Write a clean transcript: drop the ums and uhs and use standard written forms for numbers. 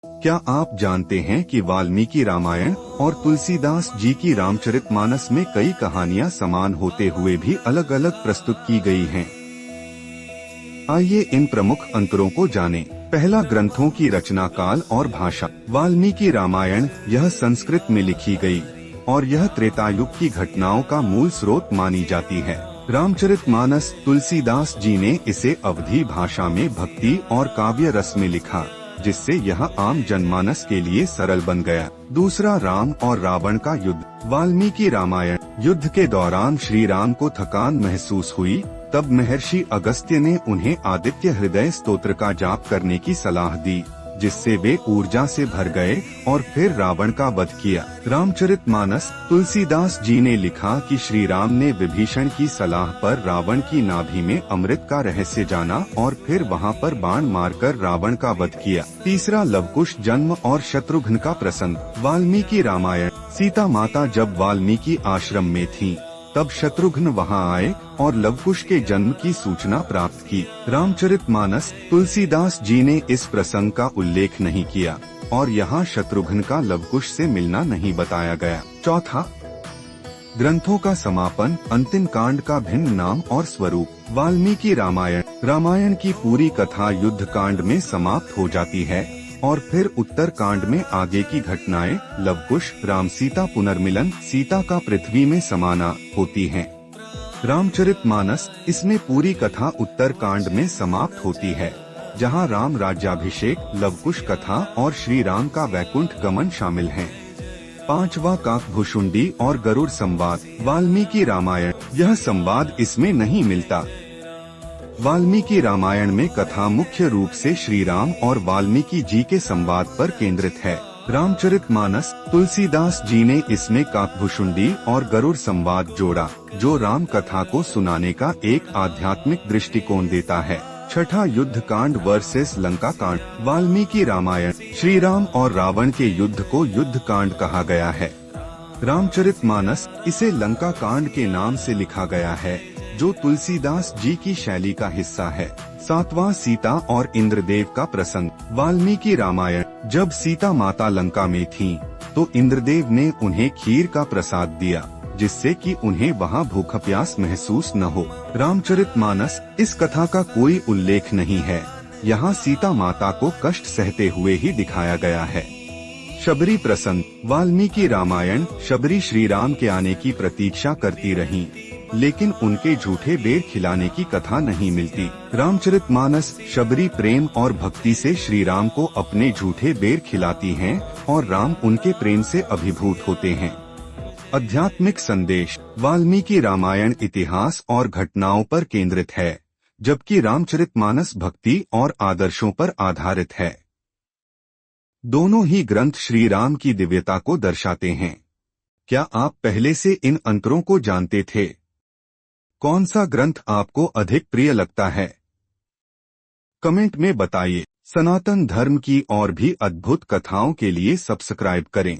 क्या आप जानते हैं कि वाल्मीकि रामायण और तुलसीदास जी की रामचरितमानस में कई कहानियां समान होते हुए भी अलग अलग प्रस्तुत की गई हैं? आइए इन प्रमुख अंतरों को जानें। पहला, ग्रंथों की रचना काल और भाषा। वाल्मीकि रामायण यह संस्कृत में लिखी गई और यह त्रेता युग की घटनाओं का मूल स्रोत मानी जाती है। रामचरितमानस तुलसीदास जी ने इसे अवधी भाषा में भक्ति और काव्य रस में लिखा, जिससे यह आम जनमानस के लिए सरल बन गया। दूसरा, राम और रावण का युद्ध। वाल्मीकि रामायण युद्ध के दौरान श्री राम को थकान महसूस हुई, तब महर्षि अगस्त्य ने उन्हें आदित्य हृदय स्तोत्र का जाप करने की सलाह दी, जिससे वे ऊर्जा से भर गए और फिर रावण का वध किया। रामचरितमानस तुलसीदास जी ने लिखा कि श्री राम ने विभीषण की सलाह पर रावण की नाभि में अमृत का रहस्य जाना और फिर वहां पर बाण मारकर रावण का वध किया। तीसरा, लवकुश जन्म और शत्रुघ्न का प्रसंग। वाल्मीकि रामायण। सीता माता जब वाल्मीकि आश्रम में थीं, तब शत्रुघ्न वहां आए और लवकुश के जन्म की सूचना प्राप्त की। रामचरितमानस तुलसीदास जी ने इस प्रसंग का उल्लेख नहीं किया और यहाँ शत्रुघ्न का लवकुश से मिलना नहीं बताया गया। चौथा, ग्रंथों का समापन, अंतिम कांड का भिन्न नाम और स्वरूप। वाल्मीकि रामायण की पूरी कथा युद्ध कांड में समाप्त हो जाती है और फिर उत्तर कांड में आगे की घटनाएं लवकुश, राम सीता पुनर्मिलन, सीता का पृथ्वी में समाना होती हैं। रामचरितमानस इसमें पूरी कथा उत्तर कांड में समाप्त होती है, जहां राम राज्याभिषेक, लवकुश कथा और श्री राम का वैकुंठ गमन शामिल हैं। पांचवा, काकभुशुंडी और गरुड़ संवाद। वाल्मीकि रामायण यह संवाद इसमें नहीं मिलता। वाल्मीकि रामायण में कथा मुख्य रूप से श्री राम और वाल्मीकि जी के संवाद पर केंद्रित है। रामचरितमानस तुलसीदास जी ने इसमें काकभुशुंडी और गरुड़ संवाद जोड़ा, जो राम कथा को सुनाने का एक आध्यात्मिक दृष्टिकोण देता है। छठा, युद्ध कांड वर्सेस लंका कांड। वाल्मीकि रामायण श्री राम और रावण के युद्ध को युद्ध कांड कहा गया है। रामचरितमानस इसे लंका कांड के नाम से लिखा गया है, जो तुलसीदास जी की शैली का हिस्सा है। सातवां, सीता और इंद्रदेव का प्रसंग। वाल्मीकि रामायण जब सीता माता लंका में थीं, तो इंद्रदेव ने उन्हें खीर का प्रसाद दिया, जिससे कि उन्हें वहां भूख प्यास महसूस न हो। रामचरितमानस इस कथा का कोई उल्लेख नहीं है। यहाँ सीता माता को कष्ट सहते हुए ही दिखाया गया है। शबरी प्रसंग। वाल्मीकि रामायण शबरी श्री राम के आने की प्रतीक्षा करती रहीं, लेकिन उनके झूठे बेर खिलाने की कथा नहीं मिलती। रामचरितमानस शबरी प्रेम और भक्ति से श्री राम को अपने झूठे बेर खिलाती हैं और राम उनके प्रेम से अभिभूत होते हैं। आध्यात्मिक संदेश। वाल्मीकि रामायण इतिहास और घटनाओं पर केंद्रित है, जबकि रामचरितमानस भक्ति और आदर्शों पर आधारित है। दोनों ही ग्रंथ श्री राम की दिव्यता को दर्शाते हैं। क्या आप पहले से इन अंतरों को जानते थे? कौन सा ग्रंथ आपको अधिक प्रिय लगता है? कमेंट में बताइए। सनातन धर्म की और भी अद्भुत कथाओं के लिए सब्सक्राइब करें।